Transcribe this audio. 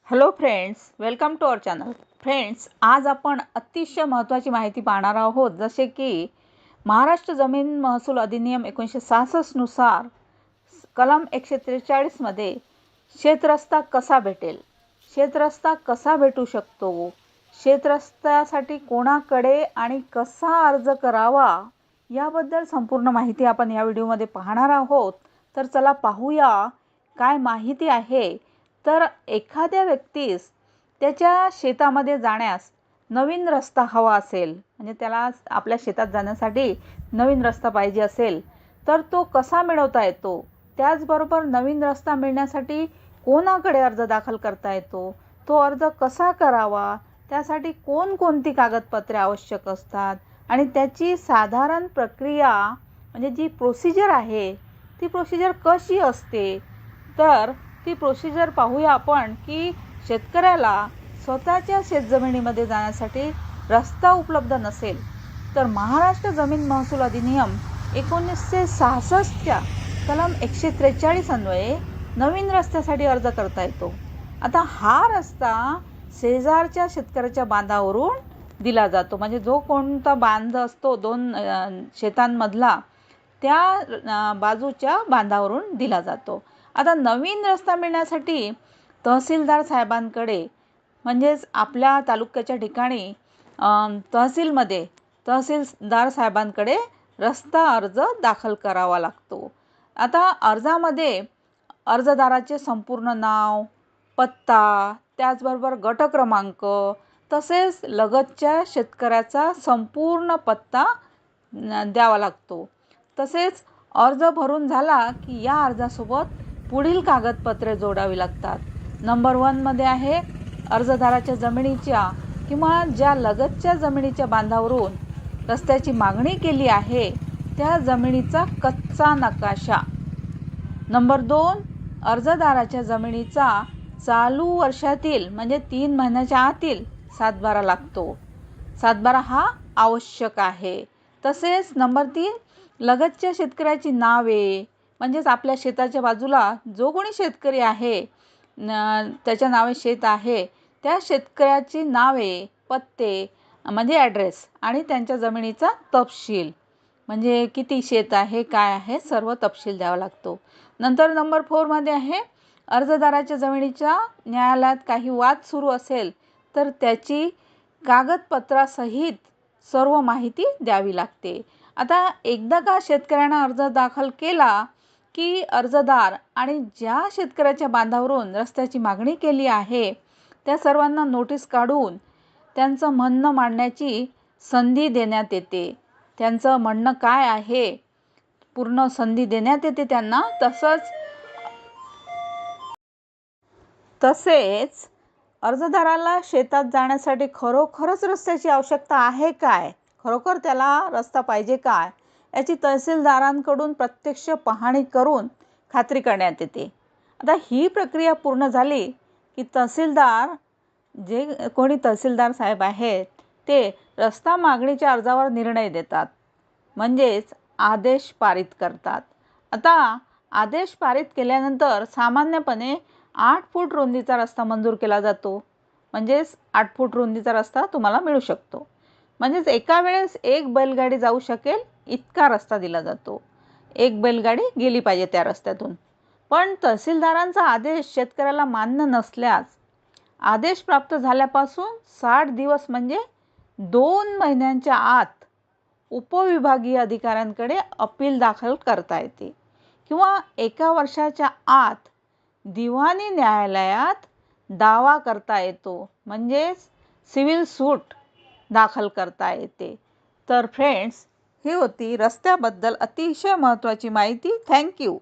Hello friends, welcome to our channel. Friends, आज आपण अतिशय महत्त्वाची माहिती पाहणार आहोत. जसे की महाराष्ट्र जमीन महसूल अधिनियम 1966 नुसार कलम 143 मध्ये शेतरस्ता कसा भेटेल, शेतरस्ता कसा भेटू शकतो, शेतरस्त्यासाठी कोणाकडे आणि कसा अर्ज करावा याबद्दल संपूर्ण माहिती आपण या व्हिडिओमध्ये पाहणार आहोत. तर चला पाहूया काय माहिती आहे. तर एखाद्या व्यक्तीस त्याच्या शेतामध्ये जाण्यास नवीन रस्ता हवा असेल, म्हणजे त्याला आपल्या शेतात जाण्यासाठी नवीन रस्ता पाहिजे असेल, तर तो कसा मिळवता येतो, त्याचबरोबर नवीन रस्ता मिळण्यासाठी कोणाकडे अर्ज दाखल करता येतो, तो अर्ज कसा करावा, त्यासाठी कोणकोणती कागदपत्रे आवश्यक असतात आणि त्याची साधारण प्रक्रिया म्हणजे जी प्रोसिजर आहे ती प्रोसिजर कशी असते. तर ती प्रोसिजर पाहूया आपण की शेतकऱ्याला स्वतःच्या शेतजमिनीमध्ये जाण्यासाठी रस्ता उपलब्ध नसेल तर महाराष्ट्र जमीन महसूल अधिनियम 1966च्या कलम 143 अन्वये नवीन रस्त्यासाठी अर्ज करता येतो. आता हा रस्ता शेजारच्या शेतकऱ्याच्या बांधावरून दिला जातो, म्हणजे जो कोणता बांध असतो दोन शेतांमधला त्या बाजूच्या बांधावरून दिला जातो. आता नवीन रस्ता मिळण्यासाठी तहसीलदार साहेबांकडे, म्हणजेच आपल्या तालुक्याच्या ठिकाणी तहसीलमध्ये तहसीलदार साहेबांकडे रस्ता अर्ज दाखल करावा लागतो. आता अर्जामध्ये अर्जदाराचे संपूर्ण नाव, पत्ता, त्याचबरोबर गट क्रमांक, तसेच लगतच्या शेतकऱ्याचा संपूर्ण पत्ता द्यावा लागतो. तसेच अर्ज भरून झाला की या अर्जासोबत पुढील कागदपत्रे जोडावी लागतात. नंबर 1 मध्ये आहे अर्जदाराच्या जमिनीच्या किंवा ज्या लगतच्या जमिनीच्या बांधावरून रस्त्याची मागणी केली आहे त्या जमिनीचा कच्चा नकाशा. नंबर 2 अर्जदाराच्या जमिनीचा चालू वर्षातील म्हणजे 3 महिन्याच्या आतील सातबारा लागतो. सातबारा हा आवश्यक आहे. तसेच नंबर 3 लगतच्या शेतकऱ्याची नावे, म्हणजेच आपल्या शेताच्या बाजूला जो कोणी शेतकरी आहे त्याच्या नावे शेत आहे त्या शेतकऱ्याची नावे, पत्ते म्हणजे ॲड्रेस आणि त्यांच्या जमिनीचा तपशील, म्हणजे किती शेत आहे, काय आहे, सर्व तपशील द्यावा लागतो. नंतर नंबर 4 मध्ये आहे अर्जदाराच्या जमिनीच्या न्यायालयात काही वाद सुरू असेल तर त्याची कागदपत्रासहित सर्व माहिती द्यावी लागते. आता एकदा का शेतकऱ्यानं अर्ज दाखल केला की अर्जदार आणि ज्या शेतकऱ्याच्या बांधावरून रस्त्याची मागणी केली आहे त्या सर्वांना नोटीस काढून त्यांचं म्हणणं मांडण्याची संधी देण्यात येते. त्यांचं म्हणणं काय आहे पूर्ण संधी देण्यात येते त्यांना. तसेच अर्जदाराला शेतात जाण्यासाठी खरोखरच रस्त्याची आवश्यकता आहे काय, खरोखर त्याला रस्ता पाहिजे काय, याची तहसीलदारांकडून प्रत्यक्ष पाहणी करून खात्री करण्यात येते. आता ही प्रक्रिया पूर्ण झाली की तहसीलदार, जे कोणी तहसीलदार साहेब आहेत ते रस्ता मागणीच्या अर्जावर निर्णय देतात, म्हणजेच आदेश पारित करतात. आता आदेश पारित केल्यानंतर सामान्यपणे 8 फूट रुंदीचा रस्ता मंजूर केला जातो, म्हणजेच 8 फूट रुंदीचा रस्ता तुम्हाला मिळू शकतो. म्हणजेच एका वेळेस एक बैलगाडी जाऊ शकेल इतका रस्ता दिला जातो. एक बैलगाडी गेली पाहिजे त्या रस्त्यातून. पण तहसीलदारांचा आदेश शेतकऱ्याला मान्य नसल्यास आदेश प्राप्त झाल्यापासून 60 दिवस म्हणजे 2 महिन्यांच्या आत उपविभागीय अधिकाऱ्यांकडे अपील दाखल करता येते किंवा 1 वर्षाच्या आत दिवाणी न्यायालयात दावा करता येतो, म्हणजेच सिव्हिल सूट दाखल करता येते. तर फ्रेंड्स, ही होती रस्त्याबद्दल अतिशय महत्त्वाची माहिती. थँक्यू.